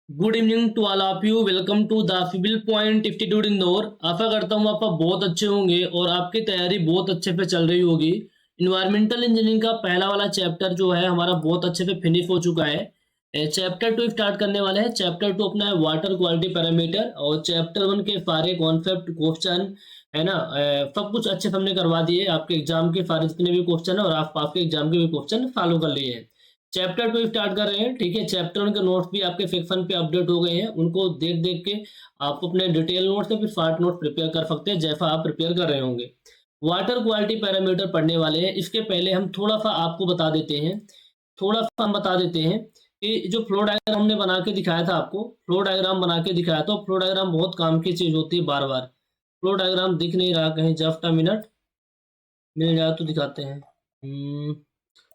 Good evening to all of you. Welcome to the civil point institute Indore. आशा करता हूँ आप बहुत अच्छे होंगे और आपकी तैयारी बहुत अच्छे पे चल रही होगी। इन्वायरमेंटल इंजीनियरिंग का पहला वाला चैप्टर जो है हमारा बहुत अच्छे पे फिनिश हो चुका है। चैप्टर 2 स्टार्ट करने वाले हैं। चैप्टर 2 अपना है वाटर क्वालिटी पैरामीटर और चैप्टर 1 के सारे कॉन्सेप्ट क्वेश्चन है ना, सब कुछ अच्छे से हमने करवा दिए। आपके एग्जाम के सारे जितने भी क्वेश्चन है और आप आपके एग्जाम के भी क्वेश्चन फॉलो कर लिए हैं। चैप्टर 2 स्टार्ट कर रहे हैं, ठीक है। चैप्टर 1 के नोट्स भी आपके सेक्शन पे अपडेट हो गए हैं, उनको देख देख के आप अपने डिटेल नोट्स या फिर शॉर्ट नोट प्रिपेयर कर सकते हैं जैसा आप प्रिपेयर कर रहे होंगे। वाटर क्वालिटी पैरामीटर पढ़ने वाले हैं। इसके पहले हम थोड़ा सा आपको बता देते हैं, थोड़ा सा हम बता देते हैं कि जो फ्लो डायग्राम हमने बना के दिखाया था आपको, फ्लो डायग्राम बना के दिखाया था। फ्लो डायग्राम बहुत काम की चीज होती है। बार बार फ्लो डायग्राम दिख नहीं रहा कहीं, जस्ट अ मिनट, मिल जाए तो दिखाते हैं।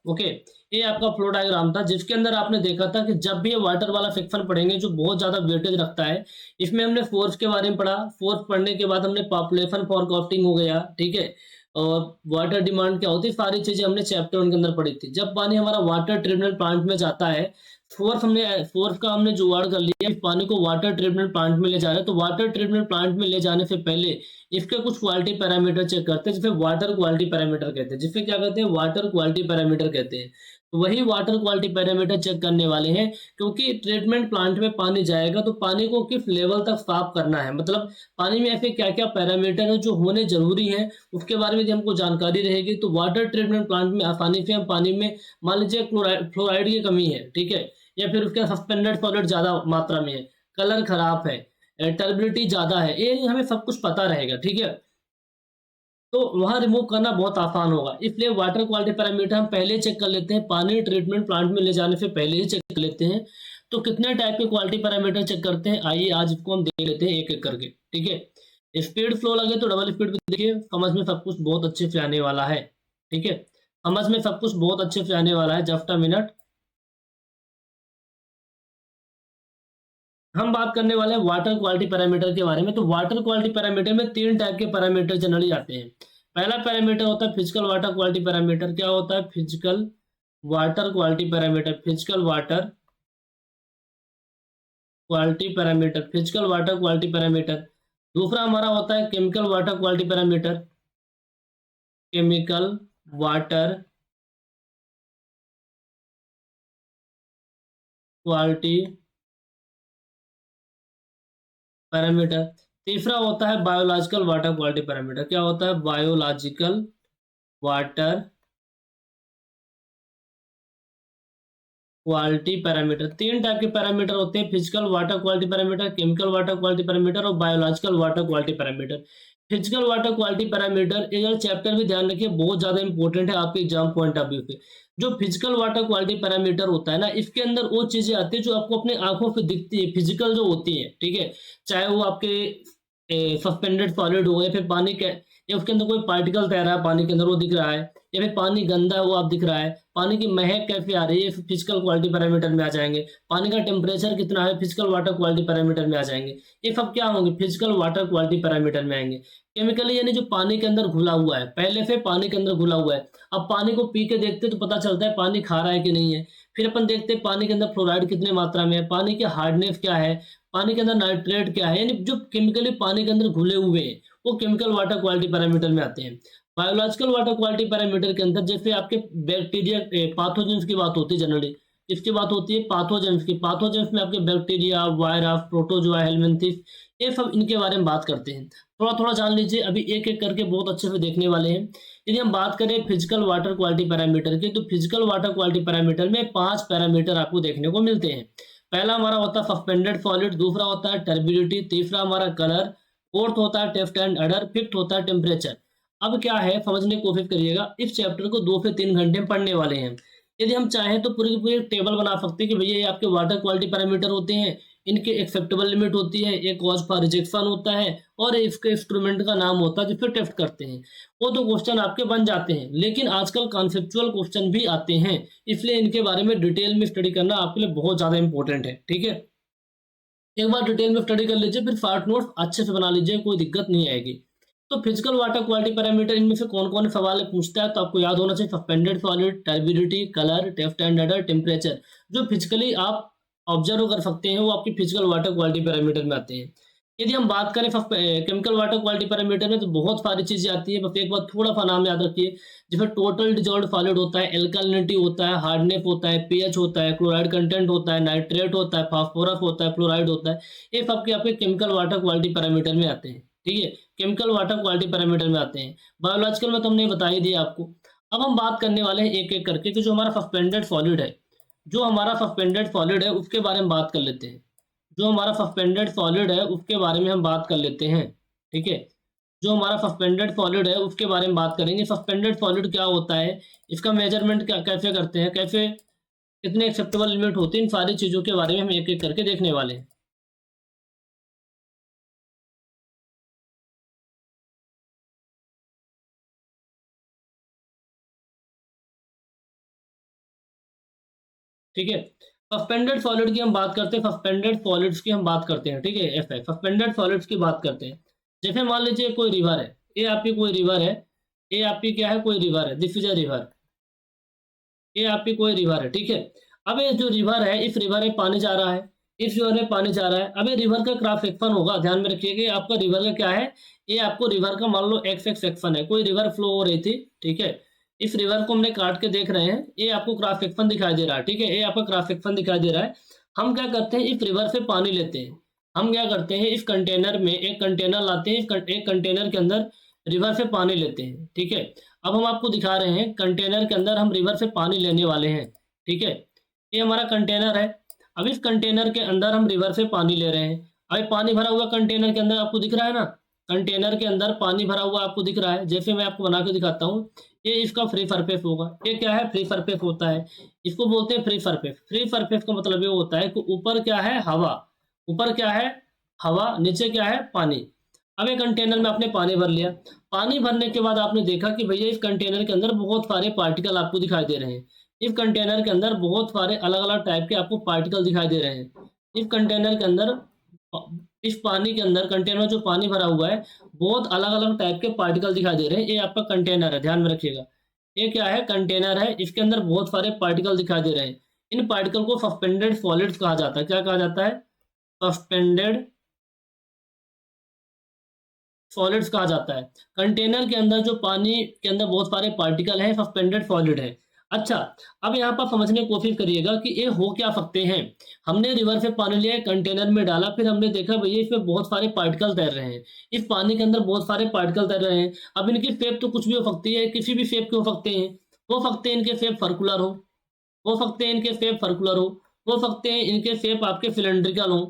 ओके, ये आपका फ्लो डायग्राम था जिसके अंदर आपने देखा था कि जब भी ये वाटर वाला सेक्शन पढ़ेंगे जो बहुत ज्यादा वेटेज रखता है, इसमें हमने फोर्स के बारे में पढ़ा। फोर्स पढ़ने के बाद हमने पॉपुलेशन फॉरकास्टिंग हो गया, ठीक है, और वाटर डिमांड क्या होती है, सारी चीजें हमने चैप्टर 1 के अंदर पढ़ी थी। जब पानी हमारा वाटर ट्रीटमेंट प्लांट में जाता है, फोर्स का हमने जुगाड़ कर लिया, इस पानी को वाटर ट्रीटमेंट प्लांट में ले जा रहे हैं, तो वाटर ट्रीटमेंट प्लांट में ले जाने से पहले इसके कुछ क्वालिटी पैरामीटर चेक करते हैं जिसे वाटर क्वालिटी पैरामीटर कहते हैं। जिससे क्या कहते हैं, वाटर क्वालिटी पैरामीटर कहते हैं। तो वही वाटर क्वालिटी पैरामीटर चेक करने वाले हैं, क्योंकि ट्रीटमेंट प्लांट में पानी जाएगा तो पानी को किस लेवल तक साफ करना है, मतलब पानी में ऐसे क्या क्या पैरामीटर है जो होने जरूरी है, उसके बारे में यदि हमको जानकारी रहेगी तो वाटर ट्रीटमेंट प्लांट में आसानी से हम पानी में, मान लीजिए फ्लोराइड की कमी है, ठीक है, या फिर उसका सस्पेंडेड सॉलिड ज्यादा मात्रा में है, कलर खराब है, टर्बिलिटी ज्यादा है, ये हमें सब कुछ पता रहेगा, ठीक है। तो वहां रिमूव करना बहुत आसान होगा, इसलिए वाटर क्वालिटी पैरामीटर हम पहले चेक कर लेते हैं। पानी ट्रीटमेंट प्लांट में ले जाने से पहले ही चेक कर लेते हैं। तो कितने टाइप के क्वालिटी पैरामीटर चेक करते हैं, आइए आज इसको हम देख लेते हैं एक एक करके, ठीक है। स्पीड फ्लो लगे तो डबल स्पीड भी देखिए, समझ में सब कुछ बहुत अच्छे से आने वाला है, ठीक है, समझ में सब कुछ बहुत अच्छे से आने वाला है। जस्ट अ मिनट, हम बात करने वाले हैं वाटर क्वालिटी पैरामीटर के बारे में। तो वाटर क्वालिटी पैरामीटर में 3 टाइप के पैरामीटर जनरली आते हैं। पहला पैरामीटर होता है फिजिकल वाटर क्वालिटी पैरामीटर। क्या होता है, physical water quality parameter, physical water quality parameter, physical water quality parameter. दूसरा हमारा होता है chemical water quality parameter, chemical water quality parameter. तीसरा होता है बायोलॉजिकल वाटर क्वालिटी पैरामीटर। क्या होता है, biological water quality parameter. 3 type के पैरामीटर होते हैं, physical water quality parameter, chemical water quality parameter और biological water quality parameter. Physical water quality parameter ये चैप्टर भी ध्यान रखिए, बहुत ज्यादा इंपॉर्टेंट है आपके एग्जाम पॉइंट ऑफ व्यू से। जो फिजिकल वाटर क्वालिटी पैरामीटर होता है ना, इसके अंदर वो चीजें आती है जो आपको अपने आंखों से दिखती है, फिजिकल जो होती है, ठीक है, चाहे वो आपके सस्पेंडेड सॉलिड हो या फिर पानी के, या उसके अंदर कोई पार्टिकल तैर रहा है पानी के अंदर वो दिख रहा है, या फिर पानी गंदा है वो आप दिख रहा है, पानी की महक कैसे आ रही है फिजिकल क्वालिटी पैरामीटर में आ जाएंगे, पानी का टेम्परेचर कितना है फिजिकल वाटर क्वालिटी पैरामीटर में आ जाएंगे। ये सब क्या होंगे, फिजिकल वाटर क्वालिटी पैरामीटर में आएंगे। केमिकली यानी जो पानी के अंदर घुला हुआ है, पहले से पानी के अंदर घुला हुआ है, अब पानी को पी के देखते तो पता चलता है पानी खा रहा है कि नहीं है। फिर अपन देखते हैं पानी के अंदर फ्लोराइड कितने मात्रा में है, पानी की हार्डनेस क्या है, पानी के अंदर नाइट्रेट क्या है, यानी जो केमिकली पानी के अंदर घुले हुए हैं वो केमिकल वाटर क्वालिटी पैरामीटर में आते हैं। बायोलॉजिकल वाटर क्वालिटी पैरामीटर के अंदर जैसे आपके बैक्टीरिया पाथोजेंस की बात होती है जनरली, इसकी बात होती है पाथोजेंस की। पाथोजेंस में आपके बैक्टीरिया, वायरस, प्रोटोजोआ, हेलमिंथिस, ये सब इनके बारे में बात करते हैं। थोड़ा थोड़ा जान लीजिए, अभी एक एक करके बहुत अच्छे से देखने वाले हैं। यदि हम बात करें फिजिकल वाटर क्वालिटी पैरामीटर की, तो फिजिकल वाटर क्वालिटी पैरामीटर में 5 पैरामीटर आपको देखने को मिलते हैं। पहला हमारा होता है सस्पेंडेड सॉलिड, दूसरा होता है टर्बिडिटी, तीसरा हमारा कलर, फोर्थ होता है टेस्ट एंड अडर, फिफ्थ होता है टेम्परेचर। अब क्या है, समझने की कोशिश करिएगा, इस चैप्टर को 2 से 3 घंटे में पढ़ने वाले हैं। यदि हम चाहें तो पूरी की पूरी एक टेबल बना सकते हैं कि भैया ये आपके वाटर क्वालिटी पैरामीटर होते हैं, इनके एक्सेप्टेबल लिमिट होती है, एक कॉज फॉर रिजेक्शन होता है, और इसके इंस्ट्रूमेंट का नाम होता है जिसपे टेस्ट करते हैं। वो तो क्वेश्चन आपके बन जाते हैं, लेकिन आजकल कॉन्सेप्चुअल क्वेश्चन भी आते हैं, इसलिए इनके बारे में डिटेल में स्टडी करना आपके लिए बहुत ज्यादा इंपॉर्टेंट है, ठीक है। एक बार डिटेल में स्टडी कर लीजिए, फिर शॉर्ट नोट्स अच्छे से बना लीजिए, कोई दिक्कत नहीं आएगी। तो फिजिकल वाटर क्वालिटी पैरामीटर इनमें से कौन कौन सवाल पूछता है, तो आपको याद होना चाहिए suspended solid, turbidity, colour, taste and odour, temperature. जो फिजिकली आप ऑब्जर्व कर सकते हैं वो आपकी फिजिकल वाटर क्वालिटी पैरामीटर में आते हैं। यदि हम बात करें केमिकल वाटर क्वालिटी पैरामीटर में तो बहुत सारी चीज़ें आती हैं, बस एक बार थोड़ा सा नाम याद रखिए। जैसे टोटल डिजॉल्व्ड सॉलिड होता है, एल्कालिनिटी होता है, हार्डनेस होता है, पीएच होता है, क्लोराइड कंटेंट होता है, नाइट्रेट होता है, फास्फोरस होता है, फ्लोराइड होता है। ये सब के आपके केमिकल वाटर क्वालिटी पैरामीटर में आते हैं। ठीक है, केमिकल वाटर क्वालिटी पैरामीटर में आते हैं। बायोलॉजिकल में तो हमने बता ही दिया आपको। अब हम बात करने वाले हैं एक एक करके कि जो हमारा सस्पेंडेड सॉलिड है, जो हमारा सस्पेंडेड सॉलिड है उसके बारे में बात कर लेते हैं। जो हमारा सस्पेंडेड सॉलिड है उसके बारे में हम बात कर लेते हैं। ठीक है, जो हमारा सस्पेंडेड सॉलिड है उसके बारे में बात करेंगे। सस्पेंडेड सॉलिड क्या होता है, इसका मेजरमेंट क्या कैसे करते हैं, कैसे कितने एक्सेप्टेबल लिमिट होती है, इन सारी चीज़ों के बारे में हम एक एक करके देखने वाले हैं। ठीक है, सस्पेंडेड सॉलिड की हम बात करते हैं, सस्पेंडेड सॉलिड्स की हम बात करते हैं। ठीक है, ऐसा है, सस्पेंडेड सॉलिड्स की बात करते हैं। जैसे मान लीजिए कोई रिवर है, ये आपकी कोई रिवर है, ये आपकी क्या है, कोई रिवर है, दिस इज अ रिवर। ये आपकी कोई रिवर है। ठीक है, अब ये जो रिवर है, इस रिवर में पानी जा रहा है, इस रिवर में पानी जा रहा है। अब ये रिवर का क्रॉस सेक्शन होगा, ध्यान में रखिए कि आपका रिवर का क्या है, ये आपको रिवर का मान लो एक्स एक्स सेक्शन है, कोई रिवर फ्लो हो रही थी। ठीक है, इस रिवर को हमने काट के देख रहे हैं, ये आपको क्रॉस सेक्शन दिखाई दे रहा है। ठीक है, ये आपका क्रॉस सेक्शन दिखाई दे रहा है। हम क्या करते हैं, इस रिवर से पानी लेते हैं। हम क्या करते हैं, इस कंटेनर में एक कंटेनर लाते हैं, एक कंटेनर के अंदर रिवर से पानी लेते हैं। ठीक है, अब हम आपको दिखा रहे हैं कंटेनर के अंदर हम रिवर से पानी लेने वाले हैं। ठीक है, ये हमारा कंटेनर है। अब इस कंटेनर के अंदर हम रिवर से पानी ले रहे हैं। अभी पानी भरा हुआ कंटेनर के अंदर आपको दिख रहा है ना, कंटेनर के अंदर पानी भरा हुआ आपको दिख रहा है। जैसे मैं आपको बना के दिखाता हूँ, ये इसका फ्री सरफेस होगा। ये क्या है, फ्री सरफेस होता है, इसको बोलते हैं फ्री सरफेस। फ्री सरफेस का मतलब ये होता है कि ऊपर क्या है, हवा, ऊपर क्या है, हवा, नीचे क्या है, पानी। अब एक कंटेनर में आपने पानी भर लिया। पानी भरने के बाद आपने देखा कि भैया इस कंटेनर के अंदर बहुत सारे पार्टिकल आपको दिखाई दे रहे हैं। इस कंटेनर के अंदर बहुत सारे अलग अलग टाइप के आपको पार्टिकल दिखाई दे रहे हैं। इस कंटेनर के अंदर, इस पानी के अंदर, कंटेनर जो पानी भरा हुआ है, बहुत अलग अलग टाइप के पार्टिकल दिखाई दे रहे हैं। ये आपका कंटेनर है, ध्यान में रखिएगा। ये क्या है, कंटेनर है, इसके अंदर बहुत सारे पार्टिकल दिखाई दे रहे हैं। इन पार्टिकल को सस्पेंडेड सॉलिड्स कहा जाता है। क्या कहा जाता है, सस्पेंडेड सॉलिड्स कहा जाता है। कंटेनर के अंदर जो पानी के अंदर बहुत सारे पार्टिकल हैं, सस्पेंडेड सॉलिड है। अच्छा, अब यहाँ पर समझने की कोशिश करिएगा कि ये हो क्या सकते हैं। हमने रिवर से पानी लिया, कंटेनर में डाला, फिर हमने देखा भैया इसमें बहुत सारे पार्टिकल तैर रहे हैं। इस पानी के अंदर बहुत सारे पार्टिकल तैर रहे हैं। अब इनकी शेप तो कुछ भी हो सकती है, किसी भी शेप के हो सकते हैं। हो सकते हैं इनके शेप सर्कुलर हो सकते हैं इनके शेप सर्कुलर हो सकते हैं इनके शेप आपके सिलेंड्रिकल हो,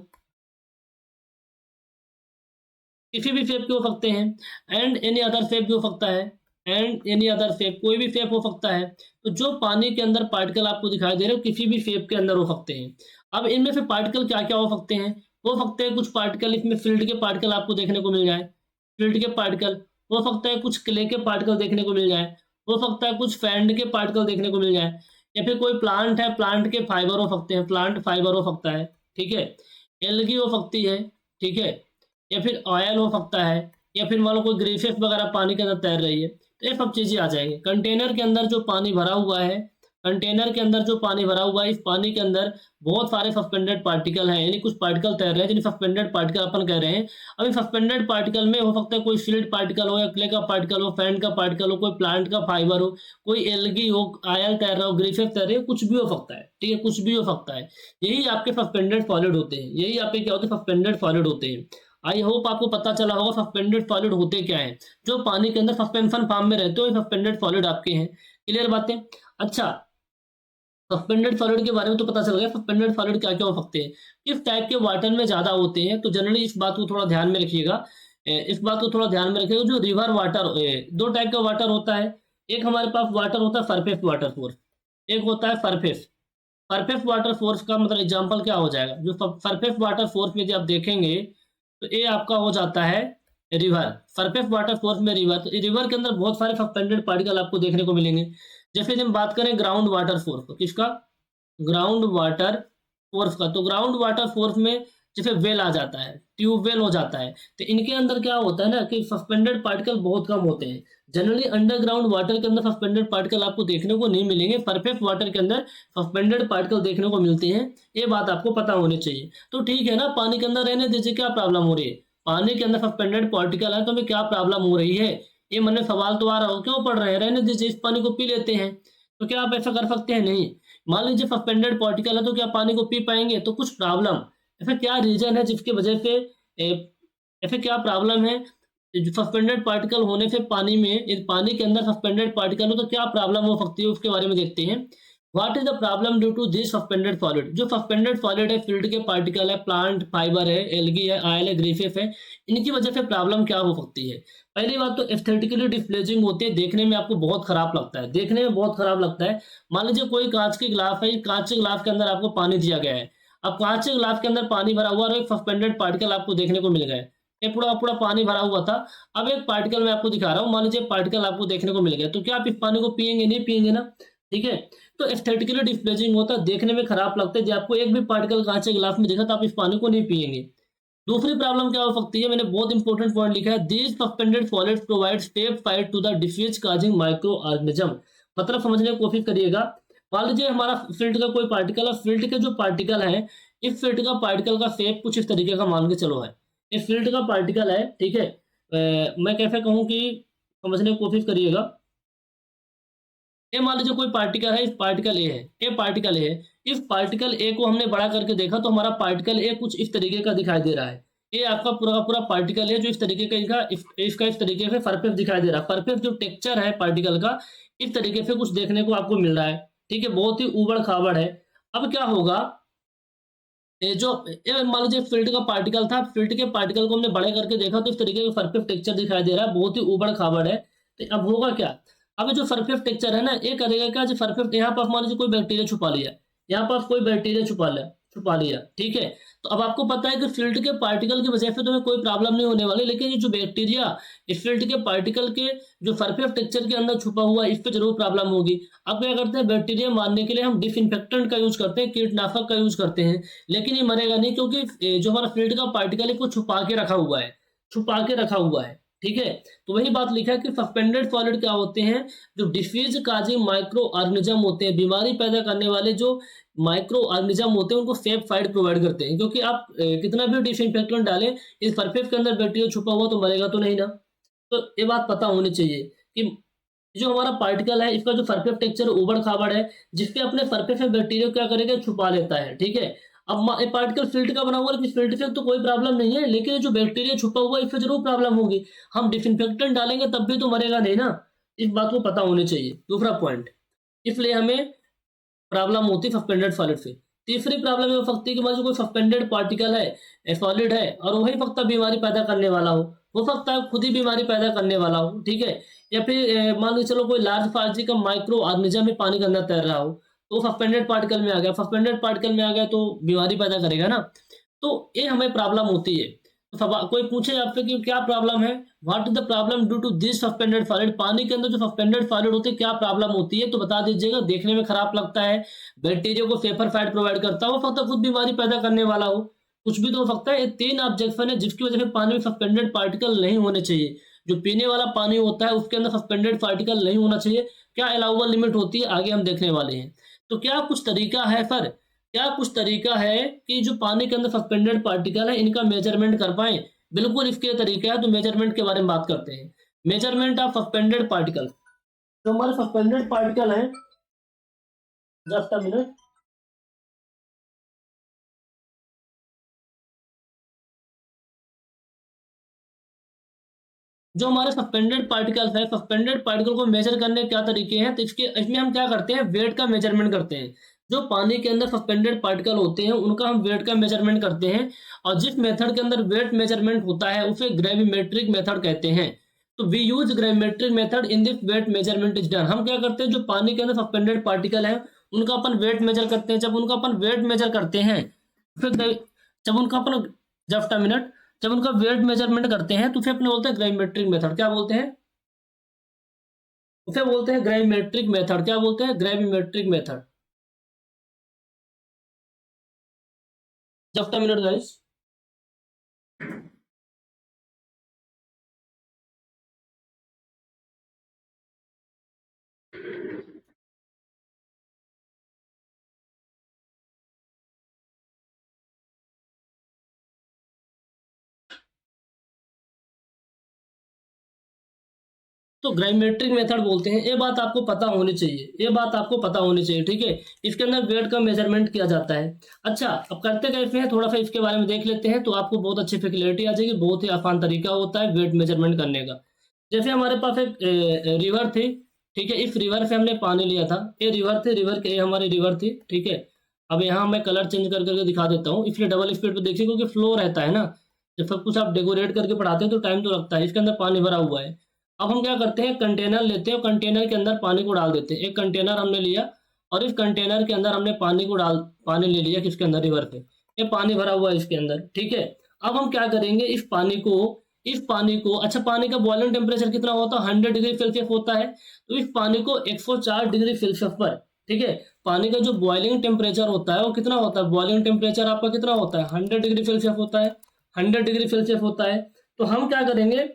किसी भी शेप के हो सकते हैं। एंड एनी अदर शेप भी हो सकता है, एंड एनी अदर शेप, कोई भी शेप हो सकता है। तो जो पानी के अंदर पार्टिकल आपको दिखाई दे रहे हो, किसी भी शेप के अंदर हो सकते हैं। अब इनमें से पार्टिकल क्या क्या हो सकते हैं, हो सकते हैं कुछ पार्टिकल इसमें फिल्ड के पार्टिकल आपको देखने को मिल जाए, फिल्ड के पार्टिकल। हो सकता है कुछ क्ले के पार्टिकल देखने को मिल जाए, हो सकता है कुछ सैंड के पार्टिकल देखने को मिल जाए, या फिर कोई प्लांट है, प्लांट के फाइबर हो सकते हैं, प्लांट फाइबर हो सकता है। ठीक है, एल्गी हो सकती है। ठीक है, या फिर ऑयल हो सकता है, या फिर मान लो कोई ग्रेफिस वगैरह पानी के अंदर तैर रही है, तो ये सब चीज़ें आ जाएंगी। कंटेनर के अंदर जो पानी भरा हुआ है, कंटेनर के अंदर जो पानी भरा हुआ है, इस पानी के अंदर बहुत सारे सस्पेंडेड पार्टिकल हैं, यानी कुछ पार्टिकल तैर रहे हैं जिन्हें सस्पेंडेड पार्टिकल अपन कह रहे हैं। अब इस सस्पेंडेड पार्टिकल में हो सकता है कोई सिल्ट पार्टिकल हो, या क्ले का पार्टिकल हो, सैंड का पार्टिकल हो, कोई प्लांट का फाइबर हो, कोई एल्गी हो, ऑयल तैर रहा हो, ग्रेफिस तैर रहे हो, कुछ भी हो सकता है। ठीक है, कुछ भी हो सकता है। यही आपके सस्पेंडेड सॉलिड होते हैं, यही आपके क्या होते हैं, सस्पेंडेड सॉलिड होते हैं। आई होप आपको पता चला होगा सस्पेंडेड सॉलिड होते क्या है। जो पानी के अंदर सस्पेंशन फॉर्म में रहते हो, ये सस्पेंडेड सॉलिड आपके हैं। क्लियर बातें। अच्छा, सस्पेंडेड सॉलिड के बारे में तो पता चल गया, सस्पेंडेड सॉलिड क्या क्या हो सकते हैं, किस टाइप के वाटर में ज़्यादा होते हैं। तो जनरली इस बात को थोड़ा ध्यान में रखिएगा, इस बात को थोड़ा ध्यान में रखिएगा। जो रिवर वाटर, दो टाइप का वाटर होता है। एक हमारे पास वाटर होता है सरफेस वाटर सोर्स, एक होता है सरफेस। सरफेस वाटर सोर्स का मतलब एग्जाम्पल क्या हो जाएगा, जो सरफेस वाटर सोर्स में यदि आप देखेंगे तो ये आपका हो जाता है रिवर। सरफेस वाटर सोर्स में रिवर, तो रिवर के अंदर बहुत सारे सस्पेंडेड पार्टिकल आपको देखने को मिलेंगे। जैसे हम बात करें ग्राउंड वाटर सोर्स, किसका, ग्राउंड वाटर सोर्स का, तो ग्राउंड वाटर सोर्स में जैसे वेल आ जाता है, ट्यूबवेल हो जाता है, तो इनके अंदर क्या होता है ना कि सस्पेंडेड पार्टिकल बहुत कम होते हैं। जनरली अंडरग्राउंड वाटर के अंदर सस्पेंडेड पार्टिकल आपको देखने को नहीं मिलेंगे, सरफेस वाटर के अंदर सस्पेंडेड पार्टिकल देखने को मिलते हैं, ये बात आपको पता होनी चाहिए। तो ठीक है ना, पानी के अंदर रहने दीजिए, क्या प्रॉब्लम हो रही है, पानी के अंदर सस्पेंडेड पार्टिकल है तो हमें क्या प्रॉब्लम हो रही है, ये मन में सवाल तो आ रहा हो, क्यों पढ़ रहे हैं, रहने दीजिए, इस पानी को पी लेते हैं। तो क्या आप ऐसा कर सकते हैं? नहीं। मान लीजिए सस्पेंडेड पार्टिकल है तो क्या पानी को पी पाएंगे? तो कुछ प्रॉब्लम, ऐसा क्या रीजन है जिसकी वजह से ऐसे क्या प्रॉब्लम है, जो सस्पेंडेड पार्टिकल होने से पानी में, यदि पानी के अंदर सस्पेंडेड पार्टिकल हो तो क्या प्रॉब्लम हो सकती है, उसके बारे में देखते हैं। What is the problem due to this suspended solid? जो सस्पेंडेड सॉलिड है, फ्लूइड के पार्टिकल है, प्लांट फाइबर है, एल्गी है, ऑयल है, ग्रीफेस है, इनकी वजह से प्रॉब्लम क्या हो सकती है? पहली बात तो एस्थेटिकली डिस्प्लेजिंग होती है, देखने में आपको बहुत खराब लगता है, देखने में बहुत खराब लगता है। मान लीजिए कोई कांच के गिलास है, कांच के गिलास के अंदर आपको पानी दिया गया है, अब कांच के गिलास के अंदर पानी भरा हुआ और एक सस्पेंडेड पार्टिकल आपको देखने को मिल गया है, ये पूरा पूरा पानी भरा हुआ था, अब एक पार्टिकल मैं आपको दिखा रहा हूँ, मान लीजिए पार्टिकल आपको देखने को मिल गया, तो क्या आप इस पानी को पिएंगे? नहीं पिएंगे ना, ठीक है। तो एस्थेटिकली डिस्प्लेजिंग होता है, देखने में खराब लगता है, जब आपको एक भी पार्टिकल कांच के गिलास में दिखा तो आप इस पानी को नहीं पिएंगे। दूसरी प्रॉब्लम क्या हो सकती है, मैंने बहुत इंपॉर्टेंट पॉइंट लिखा है, these suspended solids provide safe fight to the diffuse causing microorganism. मतलब समझने की कोशिश करिएगा, मान लीजिए हमारा फील्ड का कोई पार्टिकल है, फील्ड के जो पार्टिकल है, इस फील्ड का पार्टिकल का शेप कुछ इस तरीके का मान के चलो है, इस फील्ड का पार्टिकल है, ठीक है। मैं कैसे कहूँ कि समझने की कोशिश करिएगा, ये मान लीजिए कोई पार्टिकल है, इस पार्टिकल ए है, ये पार्टिकल ए है, इस पार्टिकल ए को हमने बड़ा करके देखा तो हमारा पार्टिकल ए कुछ इस तरीके का दिखाई दे रहा है, ये आपका पूरा का पूरा पार्टिकल है जो इस तरीके का, इसका इस तरीके से सरफेस दिखाई दे रहा है, सरफेस जो टेक्सचर है पार्टिकल का इस तरीके से कुछ देखने को आपको मिल रहा है, ठीक है, बहुत ही उबड़ खाबड़ है। अब क्या होगा, ये मान लीजिए फील्ड का पार्टिकल था, फील्ड के पार्टिकल को हमने बड़े करके देखा तो इस तरीके का सरफेस टेक्सचर दिखाई दे रहा है, बहुत ही उबड़ खाबड़ है। तो अब होगा क्या, अब जो सरफेस टेक्सचर है ना, ये करेगा क्या, जो सरफेस यहाँ पर मान लीजिए कोई बैक्टीरिया छुपा लिया, यहाँ पर कोई बैक्टीरिया छुपा लिया, ठीक है। तो अब आपको पता है कि फील्ड के पार्टिकल की वजह से तो हमें कोई प्रॉब्लम नहीं होने वाली, लेकिन ये जो बैक्टीरिया इस फील्ड के पार्टिकल के जो सरफेस टेक्सचर के अंदर छुपा हुआ है, इस पर जरूर प्रॉब्लम होगी। अब क्या करते हैं, बैक्टीरिया मारने के लिए हम डिसइंफेक्टेंट का यूज करते हैं, कीटनाशक का यूज करते हैं, लेकिन ये मरेगा नहीं, क्योंकि जो हमारा फील्ड का पार्टिकल है वो छुपा के रखा हुआ है, छुपा के रखा हुआ है, ठीक है। तो वही बात लिखा है कि सस्पेंडेड सॉलिड क्या होते हैं, जो डिफ्यूज काजिंग माइक्रो ऑर्गेनिज्म होते हैं, बीमारी पैदा करने वाले जो माइक्रो ऑर्गेनिज्म होते हैं उनको सेफ साइड प्रोवाइड करते हैं, क्योंकि आप कितना भी डिसइंफेक्टेंट डालें, इस सरफेस के अंदर बैक्टीरिया छुपा हुआ तो मरेगा तो नहीं ना। तो ये बात पता होनी चाहिए कि जो हमारा पार्टिकल है इसका जो सरफेस टेक्सचर उबड़ खाबड़ है, जिसपे अपने सरफेस में बैक्टीरिया क्या करेगा, छुपा लेता है, ठीक है। अब पार्टिकल फील्ड का बना हुआ है, फील्ड से तो कोई प्रॉब्लम नहीं है, लेकिन जो बैक्टीरिया छुपा हुआ है इससे जरूर प्रॉब्लम होगी, हम डिसइंफेक्टेंट डालेंगे तब भी तो मरेगा नहीं ना, इस बात को पता होनी चाहिए। दूसरा पॉइंट, इसलिए हमें प्रॉब्लम होती है सस्पेंडेड सॉलिड से। तीसरी प्रॉब्लम ये हो सकती है कि मान लीजिए कोई सस्पेंडेड पार्टिकल है, सॉलिड है, और वही फक्त बीमारी पैदा करने वाला हो सकता है खुद ही बीमारी पैदा करने वाला हो, ठीक है। या फिर मान लीजिए चलो कोई लार्ज फार्जी का माइक्रो ऑर्गेनिज्म ही पानी के अंदर तैर रहा हो, तो सस्पेंडेड पार्टिकल में आ गया, सस्पेंडेड पार्टिकल में आ गया तो बीमारी पैदा करेगा ना, तो ये हमें प्रॉब्लम होती है। तो कोई पूछे आपसे कि क्या प्रॉब्लम है, what is the problem due to this suspended solid, पानी के अंदर जो सस्पेंडेड सॉलिड होते हैं क्या प्रॉब्लम होती है, तो बता दीजिएगा। देखने में खराब लगता है, बैक्टीरिया को सेफर फाइट प्रोवाइड करता हो सकता है खुद बीमारी पैदा करने वाला हो, कुछ भी तो हो सकता है। ये तीन ऑब्जेक्शन है जिसकी वजह से पानी में सस्पेंडेड पार्टिकल नहीं होने चाहिए, जो पीने वाला पानी होता है उसके अंदर सस्पेंडेड पार्टिकल नहीं होना चाहिए। क्या अलाउबल लिमिट होती है आगे हम देखने वाले हैं। तो क्या कुछ तरीका है सर, क्या कुछ तरीका है कि जो पानी के अंदर सस्पेंडेड पार्टिकल है इनका मेजरमेंट कर पाए? बिल्कुल इसके तरीका है, तो मेजरमेंट के बारे में बात करते हैं। मेजरमेंट ऑफ सस्पेंडेड पार्टिकल, जो हमारे सस्पेंडेड पार्टिकल है, जस्ट अ मिनट, जो हमारे सस्पेंडेड पार्टिकल्स है, सस्पेंडेड पार्टिकल को मेजर करने के क्या तरीके हैं, तो इसमें हम क्या करते हैं, वेट का मेजरमेंट करते हैं। जो पानी के अंदर सस्पेंडेड पार्टिकल होते हैं उनका हम वेट का मेजरमेंट करते हैं, और जिस मेथड के अंदर वेट मेजरमेंट होता है उसे ग्रेविमेट्रिक मेथड कहते हैं। तो we use gravimetric method in this weight measurement is done. हम क्या करते हैं, जो पानी के अंदर सस्पेंडेड पार्टिकल है उनका अपन वेट मेजर करते हैं। जब उनका अपन वेट मेजर करते हैं, फिर जब उनका अपन, जस्ट अ मिनट, जब उनका वेट मेजरमेंट करते हैं तो फिर अपने बोलते हैं ग्रेविमेट्रिक मेथड। क्या बोलते हैं, उसे बोलते हैं ग्रेविमेट्रिक मेथड। क्या बोलते हैं, gravimetric method. Just a minute guys. तो ग्राइमेट्रिक मेथड बोलते हैं, ये बात आपको पता होनी चाहिए, ये बात आपको पता होनी चाहिए, ठीक है। इसके अंदर वेट का मेजरमेंट किया जाता है। अच्छा, अब करते कैसे हैं, थोड़ा सा इसके बारे में देख लेते हैं, तो आपको बहुत अच्छी क्लैरिटी आ जाएगी। बहुत ही आसान तरीका होता है वेट मेजरमेंट करने का। जैसे हमारे पास एक रिवर थी, ठीक है, इस रिवर से हमने पानी लिया था, ये रिवर थी, रिवर के ये हमारी रिवर थी, ठीक है। अब यहाँ मैं कलर चेंज कर करके दिखा देता हूँ, इसलिए डबल स्पीड पे देखिए, क्योंकि फ्लो रहता है ना, जब सब कुछ आप डेकोरेट करके पढ़ाते हैं तो टाइम तो लगता है। इसके अंदर पानी भरा हुआ है। अब हम क्या करते हैं, कंटेनर लेते हैं और कंटेनर के अंदर पानी को डाल देते हैं। एक कंटेनर हमने लिया और इस कंटेनर के अंदर हमने पानी ले लिया, किसके अंदर, रिवर पे। ये पानी भरा हुआ है इसके अंदर, ठीक है। अब हम क्या करेंगे, इस पानी को अच्छा, पानी का बॉइलिंग टेम्परेचर कितना होता है, 100 डिग्री सेल्सियस होता है। तो इस पानी को 104 डिग्री सेल्सियस पर, ठीक है, पानी का जो बॉइलिंग टेम्परेचर होता है वो कितना होता है, बॉइलिंग टेम्परेचर आपका कितना होता है, 100 डिग्री सेल्सियस होता है, 100 डिग्री सेल्सियस होता है। तो हम क्या करेंगे,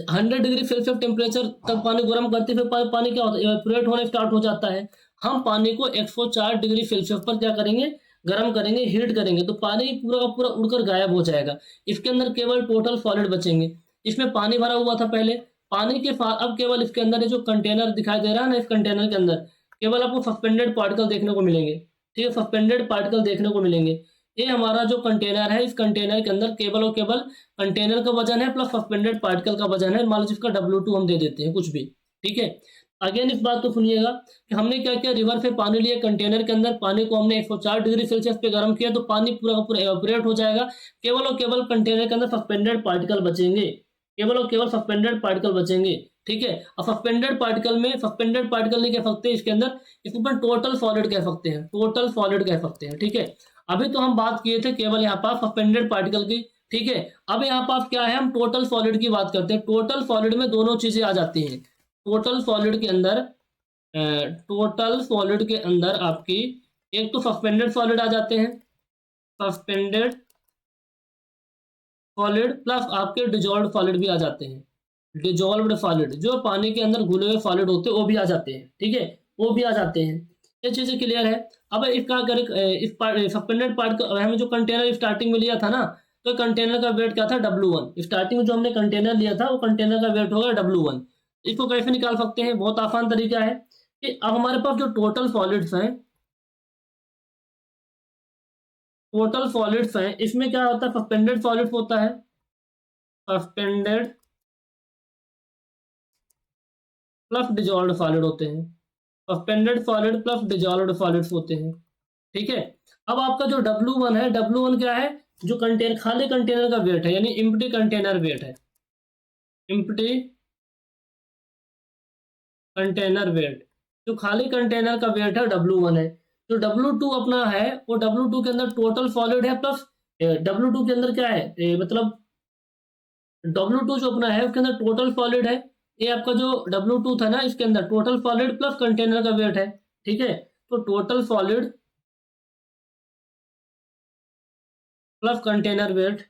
100 डिग्री सेल्सियस टेम्परेचर तक पानी गर्म करते फिर पानी क्या होता है, इवेपोरेट होने स्टार्ट हो जाता है। हम पानी को 104 डिग्री सेल्सियस पर क्या करेंगे, गर्म करेंगे, हीट करेंगे, तो पानी पूरा का पूरा उड़कर गायब हो जाएगा। इसके अंदर केवल टोटल सॉलिड बचेंगे। इसमें पानी भरा हुआ था पहले, पानी के साथ अब केवल इसके अंदर ये जो कंटेनर दिखाई दे रहा है ना, इस कंटेनर के अंदर केवल आपको सस्पेंडेड पार्टिकल देखने को मिलेंगे, ठीक है, सस्पेंडेड पार्टिकल देखने को मिलेंगे। ये हमारा जो कंटेनर है, इस कंटेनर के अंदर केवल और केवल कंटेनर का वजन है प्लस सस्पेंडेड पार्टिकल का वजन है, मान लीजिए इसका W2 हम दे देते हैं, कुछ भी, ठीक है। अगेन इस बात को सुनिएगा कि हमने क्या किया, रिवर से पानी लिया, कंटेनर के अंदर पानी को हमने 104 डिग्री सेल्सियस पे गर्म किया, तो पानी पूरा का पूरा एवापोरेट हो जाएगा। केवल और केवल कंटेनर के अंदर सस्पेंडेड पार्टिकल बचेंगे, केवल और केवल सस्पेंडेड पार्टिकल बचेंगे, ठीक है। और सस्पेंडेड पार्टिकल में सस्पेंडेड पार्टिकल नहीं कह सकते इसके अंदर, इसको अपन टोटल सॉलिड कह सकते हैं, टोटल सॉलिड कह सकते हैं, ठीक है। अभी तो हम बात किए थे केवल यहाँ पर सस्पेंडेड पार्टिकल की, ठीक है। अब यहाँ पास क्या है, हम टोटल सॉलिड की बात करते हैं। टोटल सॉलिड में दोनों चीजें आ जाती हैं। टोटल सॉलिड के अंदर टोटल सॉलिड के अंदर आपकी एक तो सस्पेंडेड सॉलिड आ जाते हैं, सस्पेंडेड सॉलिड प्लस आपके डिजॉल्व्ड सॉलिड भी आ जाते हैं। डिजॉल्व्ड सॉलिड जो पानी के अंदर घुले हुए सॉलिड होते हैं वो भी आ जाते हैं, ठीक है, वो भी आ जाते हैं। ये चीजें क्लियर है। अब इसका अगर इस सस्पेंडेड पार्ट का हमें जो कंटेनर स्टार्टिंग में लिया था ना, तो कंटेनर का वेट क्या था, W1। स्टार्टिंग में जो हमने कंटेनर लिया था वो कंटेनर का वेट होगा W1। इसको कैसे निकाल सकते हैं, बहुत आसान तरीका है कि अब हमारे पास जो टोटल सॉलिड्स हैं, इसमें क्या होता है, सस्पेंडेड सॉलिड्स होता है, सस्पेंडेड प्लस डिजॉल्व्ड सॉलिड होते हैं, suspended solid plus dissolved solids होते हैं, ठीक है। अब आपका जो W1 है, W1 क्या है, जो कंटेनर खाली कंटेनर का वेट है, यानी इम्प्टी कंटेनर वेट है, इम्प्टी कंटेनर वेट, जो खाली कंटेनर का वेट है W1 है। जो W2 अपना है, वो W2 के अंदर टोटल सॉलिड है प्लस W2 के अंदर क्या है, मतलब W2 जो अपना है उसके अंदर टोटल सॉलिड है। ये आपका जो W2 था ना, इसके अंदर टोटल सॉलिड प्लस कंटेनर का वेट है, ठीक है। तो total solid plus container weight,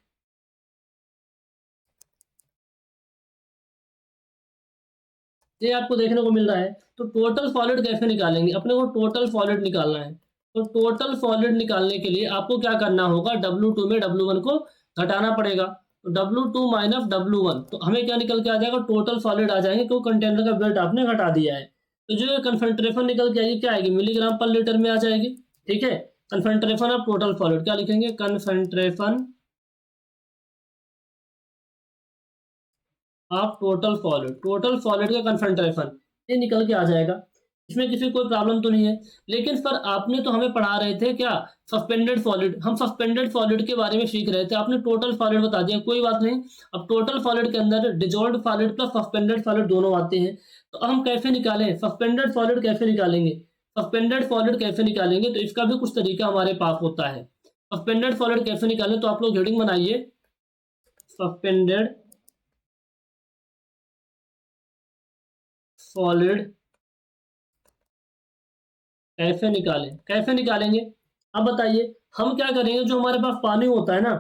ये आपको देखने को मिल रहा है। तो टोटल सॉलिड कैसे निकालेंगे, अपने को टोटल सॉलिड निकालना है। तो टोटल सॉलिड निकालने के लिए आपको क्या करना होगा, W2 में W1 को घटाना पड़ेगा। तो W2 माइनस W1, तो हमें क्या निकल के आ जाएगा, टोटल सॉलिड आ जाएंगे, क्योंकि कंटेनर का वेट आपने घटा दिया है। तो जो कंसंट्रेशन निकल के आएगी क्या आएगी, मिलीग्राम पर लीटर में आ जाएगी, ठीक है। कंसंट्रेशन ऑफ टोटल सॉलिड क्या लिखेंगे, कंसंट्रेशन ऑफ टोटल सॉलिड का कंसंट्रेशन, ये निकल के आ जाएगा। इसमें किसी कोई प्रॉब्लम तो नहीं है। लेकिन सर आपने तो हमें पढ़ा रहे थे क्या, सस्पेंडेड सॉलिड, हम सस्पेंडेड सॉलिड के बारे में सीख रहे थे, आपने टोटल सॉलिड बता दिया, कोई बात नहीं। अब टोटल सॉलिड के अंदर dissolved solid plus suspended solid दोनों आते हैं। तो हम कैसे निकालें सस्पेंडेड सॉलिड, कैसे निकालेंगे सस्पेंडेड सॉलिड कैसे निकालेंगे, तो इसका भी कुछ तरीका हमारे पास होता है। सस्पेंडेड सॉलिड कैसे निकालें, तो आप लोग हेडिंग बनाइए, सस्पेंडेड सॉलिड कैसे निकालेंगे। अब बताइए हम क्या करेंगे, जो हमारे पास पानी होता है ना,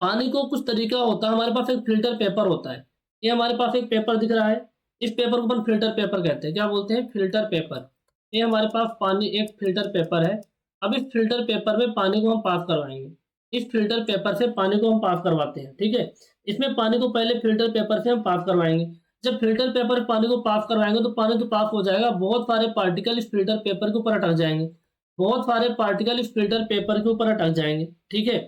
पानी को कुछ तरीका होता है, हमारे पास एक फिल्टर पेपर होता है। ये हमारे पास एक पेपर दिख रहा है, इस पेपर को अपन फिल्टर पेपर कहते हैं। क्या बोलते हैं? Filter paper. ये हमारे पास पानी एक फिल्टर पेपर है। अब इस फिल्टर पेपर में पानी को हम पास करवाएंगे। इस फिल्टर पेपर से पानी को हम पास करवाते हैं, ठीक है। इसमें पानी को पहले फिल्टर पेपर से हम पास करवाएंगे। जब फिल्टर पेपर पानी को पास करवाएंगे तो पानी तो पास हो जाएगा, बहुत सारे पार्टिकल इस फिल्टर पेपर के ऊपर अटक जाएंगे। बहुत सारे पार्टिकल इस फिल्टर पेपर के ऊपर अटक जाएंगे, ठीक है।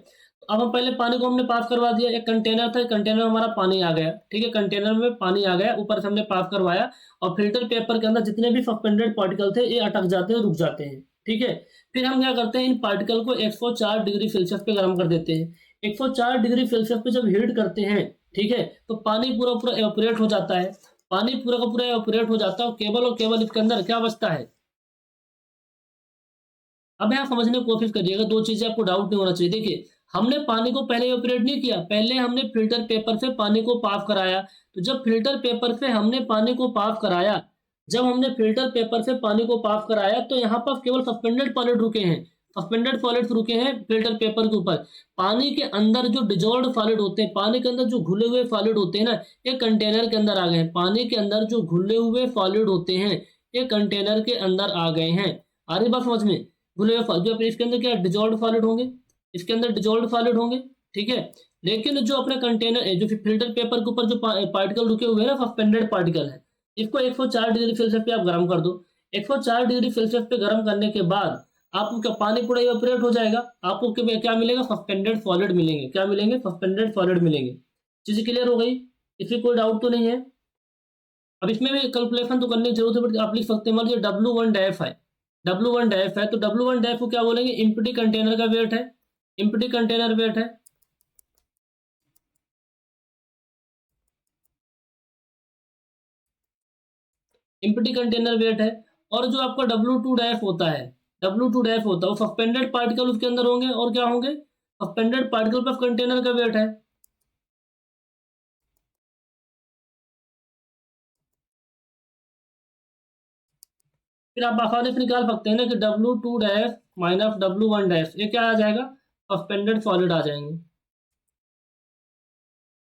अब हम पहले पानी को हमने पास करवा दिया। एक कंटेनर था, कंटेनर में हमारा पानी आ गया, ठीक है। कंटेनर में पानी आ गया, ऊपर से हमने पास करवाया और फिल्टर पेपर के अंदर जितने भी सस्पेंडेड पार्टिकल थे ये अटक जाते हैं, रुक जाते हैं, ठीक है। फिर हम क्या करते हैं, इन पार्टिकल को 104 डिग्री सेल्सियस पे गर्म कर देते हैं। 104 डिग्री सेल्सियस पे जब हीट करते हैं, ठीक है, तो पानी पूरा पूरा एवापोरेट हो जाता है। पानी पूरा का पूरा एवापोरेट हो जाता है और केवल इसके अंदर क्या बचता है। अब यहाँ समझने की कोशिश करिएगा, दो चीजें आपको डाउट नहीं होना चाहिए। देखिए, हमने पानी को पहले एवापोरेट नहीं किया, पहले हमने फिल्टर पेपर से पानी को पास कराया। तो जब फिल्टर पेपर से हमने पानी को पास कराया, जब हमने फिल्टर पेपर से पानी को पास कराया तो यहाँ पर केवल सस्पेंडेड सॉलिड रुके हैं। सस्पेंडेड सॉलिड्स रुके हैं फिल्टर पेपर के ऊपर। पानी के अंदर जो डिजॉल्व्ड सॉलिड होते हैं, पानी के अंदर जो घुले हुए सॉलिड होते हैं ना, ये कंटेनर के अंदर आ गए हैं। पानी के अंदर जो घुले हुए सॉलिड होते हैं ये कंटेनर के अंदर आ गए हैं। आ रही बात समझ में? घुले हुए जो इसके अंदर क्या डिजॉल्व्ड सॉलिड होंगे, इसके अंदर डिजॉल्व्ड सॉलिड होंगे, ठीक है। लेकिन जो अपने कंटेनर जो फिल्टर पेपर के ऊपर जो पार्टिकल रुके हुए हैं ना, सस्पेंडेड पार्टिकल है, इसको 104 डिग्री सेल्सियस पे आप गर्म कर दो। 104 डिग्री सेल्सियस पे गर्म करने के बाद आपको क्या पानी पूरा इवेपोरेट हो जाएगा। आपको क्या मिलेगा? सस्पेंडेड सॉलिड मिलेंगे। क्या मिलेंगे? सस्पेंडेड सॉलिड मिलेंगे। चीजें क्लियर हो गई? इसमें कोई डाउट तो नहीं है? अब इसमें भी कैलकुलेशन तो करने की जरूरत है, बट आप लिख सकते हैं। मान लीजिए W1 डैफ है, W1 डैफ है, तो W1 डैफ को क्या बोलेंगे? इम्प्टी कंटेनर का वेट है। इम्प्टी कंटेनर वेट है। इम्प्टी कंटेनर वेट है। और जो आपका W2 डैफ होता है, W2 डैफ होता है, वो सस्पेंडेड पार्टिकल उसके अंदर होंगे और क्या होंगे? सस्पेंडेड पार्टिकल प्लस कंटेनर का वेट है। फिर आप आसानी से निकाल सकते हैं ना कि W2 dash minus W1 dash, ये क्या आ जाएगा? सस्पेंडेड सॉलिड आ जाएंगे।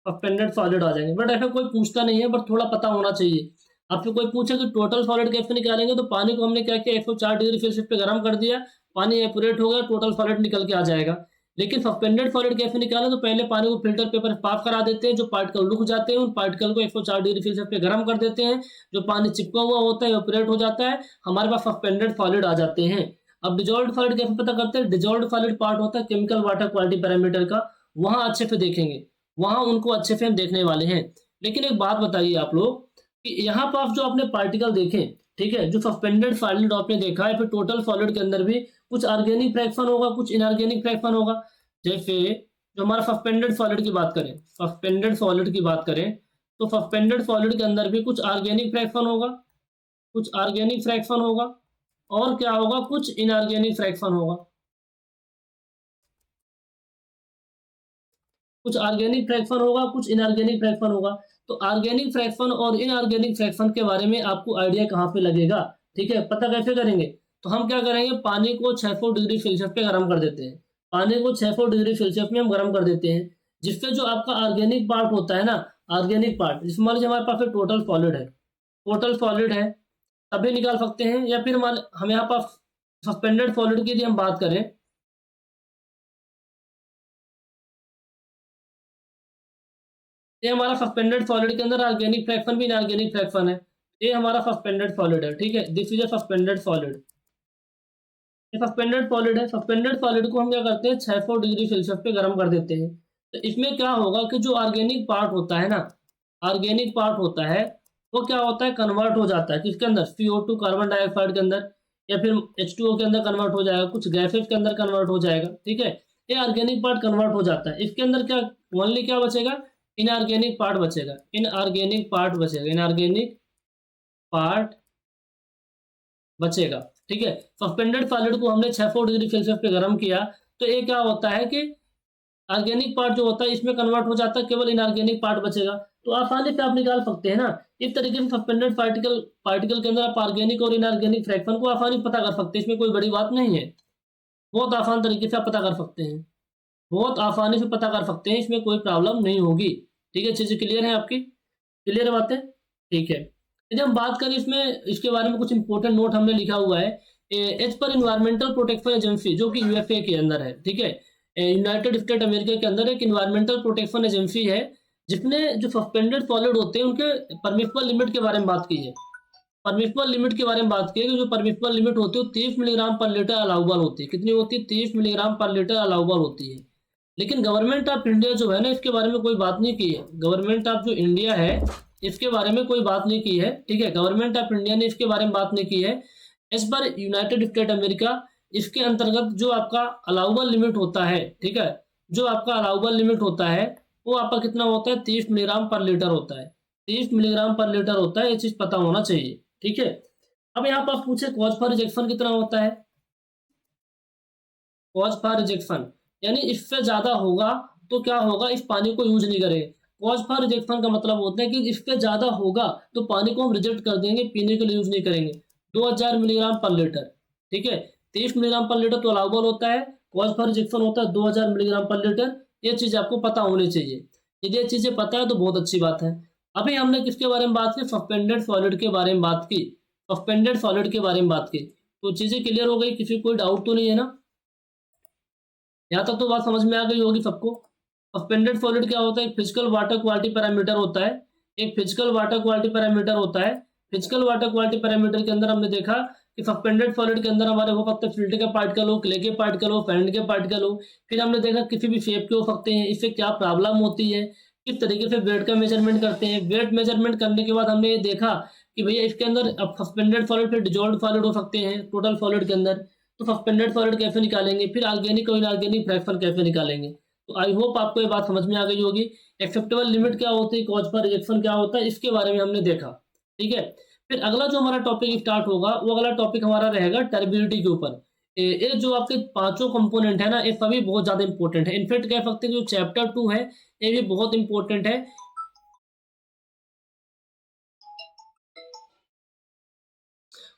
सस्पेंडेड सॉलिड आ जाएंगे। बट ऐसा कोई पूछता नहीं है, बट थोड़ा पता होना चाहिए। आपसे कोई पूछे कि टोटल सॉलिड कैसे निकालेंगे, तो पानी को हमने क्या किया, 104 डिग्री सेल्सियस पे गर्म कर दिया, पानी एपोरेट हो गया, टोटल सॉलिड निकल के आ जाएगा। लेकिन सस्पेंडेड सॉलिड कैसे निकालें, तो पहले पानी को फिल्टर पेपर से पास करा देते हैं। जो पार्टिकल रुक जाते हैं उन पार्टिकल को 104 डिग्री सेल्सियस पे गर्म कर देते हैं। जो पानी चिपका हुआ होता है एपोरेट हो जाता है, हमारे पास सस्पेंडेड सॉलिड आ जाते हैं। अब डिजॉल्व्ड सॉलिड कैसे पता करते हैं? डिजॉल्व्ड सॉलिड पार्ट होता है केमिकल वाटर क्वालिटी पैरामीटर का, वहां अच्छे से देखेंगे, वहां उनको अच्छे से हम देखने वाले हैं। लेकिन एक बात बताइए आप लोग कि यहाँ पर आप जो आपने पार्टिकल देखे, ठीक है, जो सस्पेंडेड सॉलिड आपने देखा है, फिर टोटल सॉलिड के अंदर भी कुछ ऑर्गेनिक फ्रैक्शन होगा, कुछ इनऑर्गेनिक फ्रैक्शन होगा। जैसे जो हमारा सस्पेंडेड सॉलिड की बात करें, सस्पेंडेड सॉलिड की बात करें, तो सस्पेंडेड सॉलिड के अंदर भी कुछ ऑर्गेनिक फ्रैक्शन होगा, कुछ ऑर्गेनिक फ्रैक्शन होगा, और क्या होगा? कुछ इनऑर्गेनिक फ्रैक्शन होगा। कुछ ऑर्गेनिक फ्रैक्शन होगा, कुछ इनऑर्गेनिक फ्रैक्शन होगा। तो ऑर्गेनिक फ्रैक्शन और इनऑर्गेनिक फ्रैक्शन के बारे में आपको आइडिया कहाँ पे लगेगा? ठीक है, पता कैसे करेंगे? तो हम क्या करेंगे, पानी को 600 डिग्री सेल्सियस पे गर्म कर देते हैं। पानी को 600 डिग्री सेल्सियस में हम गर्म कर देते हैं, जिससे जो आपका ऑर्गेनिक पार्ट होता है ना, ऑर्गेनिक पार्ट, जिसमें मान लीजिए हमारे पास टोटल सॉलिड है, टोटल सॉलिड है, तभी निकाल सकते हैं। या फिर मान हम यहाँ पास सस्पेंडेड सॉलिड की यदि हम बात करें, ये हमारा सस्पेंडेड सॉलिड के अंदर ऑर्गेनिक फ्रैक्शन भी इनऑर्गेनिक फ्रैक्शन है। ये हमारा सस्पेंडेड सॉलिड है, ठीक है, this is a suspended solid. ये सस्पेंडेड सॉलिड है। सस्पेंडेड सॉलिड को हम क्या करते हैं, 600 डिग्री सेल्सियस पे गर्म कर देते हैं। तो इसमें क्या होगा कि जो ऑर्गेनिक पार्ट होता है ना, ऑर्गेनिक पार्ट होता है, वो क्या होता है, कन्वर्ट हो जाता है किसके अंदर? CO2 कार्बन डाइऑक्साइड के अंदर, या फिर H2O के अंदर कन्वर्ट हो जाएगा, कुछ गैसेज के अंदर कन्वर्ट हो जाएगा, ठीक है। ये ऑर्गेनिक पार्ट कन्वर्ट हो जाता है। इसके अंदर क्या ओनली क्या बचेगा? इनऑर्गेनिक पार्ट बचेगा, इनऑर्गेनिक पार्ट बचेगा, इनऑर्गेनिक पार्ट बचेगा, ठीक है। सस्पेंडेड सॉलिड को हमने 600 डिग्री सेल्सियस पे गर्म किया, तो ये क्या होता है कि ऑर्गेनिक पार्ट जो होता है इसमें कन्वर्ट हो जाता है, केवल इनऑर्गेनिक पार्ट बचेगा। तो आसानी से आप निकाल सकते हैं ना, इस तरीके से सस्पेंडेड पार्टिकल पार्टिकल के अंदर आप ऑर्गेनिक और इनऑर्गेनिक फ्रैक्शन को आसानी से पता कर सकते हैं। इसमें कोई बड़ी बात नहीं है, बहुत आसान तरीके से आप पता कर सकते हैं, बहुत आसानी से पता कर सकते हैं, इसमें कोई प्रॉब्लम नहीं होगी, ठीक है। चीजें क्लियर है आपकी? क्लियर बातें? ठीक है। यदि हम बात करें इसमें इसके बारे में कुछ इंपॉर्टेंट नोट हमने लिखा हुआ है। As per environmental protection agency जो कि यूएफए के अंदर है, ठीक है, यूनाइटेड स्टेट अमेरिका के अंदर एक इन्वायरमेंटल प्रोटेक्शन एजेंसी है जिसने जो सस्पेंडेड सॉलिड होते हैं उनके परमिसिबल लिमिट के बारे में बात की है। परमिसिबल लिमिट के बारे में बात की है कि जो परमिसिबल लिमिट होती है वो 30 मिलीग्राम पर लीटर अलाउबल होती है। कितनी होती है? 30 मिलीग्राम पर लीटर अलाउबल होती है। लेकिन गवर्नमेंट ऑफ इंडिया जो है ना इसके बारे में कोई बात नहीं की है। गवर्नमेंट ऑफ जो इंडिया है इसके बारे में कोई बात नहीं की है, ठीक है, गवर्नमेंट ऑफ इंडिया ने इसके बारे में बात नहीं की है। As per United state America इसके अंतर्गत जो आपका अलाउबल लिमिट होता है, ठीक है, जो आपका अलाउबल लिमिट होता है वो आपका कितना होता है? 30 मिलीग्राम पर लीटर होता है। 30 मिलीग्राम पर लीटर होता है, ये चीज पता होना चाहिए, ठीक है। अब यहाँ पर पूछे कॉज फॉर रिजेक्शन कितना होता है? कॉज फॉर रिजेक्शन यानी इससे ज्यादा होगा तो क्या होगा? इस पानी को यूज नहीं करेंगे। कॉज फॉर रिजेक्शन का मतलब होता है कि इससे ज्यादा होगा तो पानी को हम रिजेक्ट कर देंगे, पीने के लिए यूज नहीं करेंगे। 2000 मिलीग्राम पर लीटर, ठीक है, 30 मिलीग्राम पर लीटर तो अलाउबल होता है, कॉज फॉर रिजेक्शन होता है 2000 मिलीग्राम पर लीटर। ये चीज आपको पता होनी चाहिए। यदि ये चीजें पता है तो बहुत अच्छी बात है। अभी हमने किसके बारे में बात की? सस्पेंडेड सॉलिड के बारे में बात की। सस्पेंडेड सॉलिड के बारे में बात की तो चीजें क्लियर हो गई, किसी कोई डाउट तो नहीं है ना? यहाँ तक तो बात समझ में आ गई होगी सबको। सस्पेंडेड सॉलिड क्या होता है? एक फिजिकल वाटर क्वालिटी पैरामीटर होता है। एक फिजिकल वाटर क्वालिटी पैरामीटर होता है। फिजिकल वाटर क्वालिटी पैरामीटर के अंदर हमने देखा कि सस्पेंडेड सॉलिड के अंदर हमारे हो सकते हैं सिल्ट के पार्टिकल हो, क्ले के पार्टिकल हो, सैंड के पार्टिकल हो। फिर हमने देखा किसी भी शेप के हो सकते हैं। इससे क्या प्रॉब्लम होती है, किस तरीके से वेट का मेजरमेंट करते हैं। वेट मेजरमेंट करने के बाद हमने ये देखा कि भैया इसके अंदर अब सस्पेंडेड सॉलिड फिर डिजॉल्व्ड सॉलिड हो सकते हैं टोटल सॉलिड के अंदर। तो सस्पेंडेड सॉलिड कैसे निकालेंगे, फिर ऑर्गेनिक और इनऑर्गेनिक फ्रैक्शन कैसे निकालेंगे। तो आई होप आपको ये बात समझ में आ गई होगी। एक्सेप्टेबल लिमिट क्या होती है, कॉज फॉर रिजेक्शन क्या होता है, इसके बारे में हमने देखा, ठीक है। फिर अगला जो हमारा टॉपिक स्टार्ट होगा वो अगला टॉपिक हमारा रहेगा टर्बिडिटी के ऊपर। ये जो आपके पांचों कंपोनेंट है ना ये सभी बहुत ज्यादा इंपॉर्टेंट है। इनफैक्ट कह सकते हैं जो चैप्टर 2 है ये भी बहुत इंपॉर्टेंट है,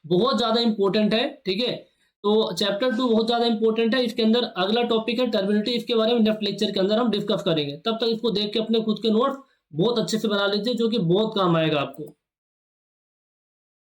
बहुत ज्यादा इंपॉर्टेंट है, ठीक है। तो चैप्टर 2 बहुत ज्यादा इंपॉर्टेंट है। इसके अंदर अगला टॉपिक है टर्बिडिटी। इसके बारे में नेक्स्ट लेक्चर के अंदर हम डिस्कस करेंगे। तब तक इसको देख के अपने खुद के नोट्स बहुत अच्छे से बना लीजिए जो कि बहुत काम आएगा आपको।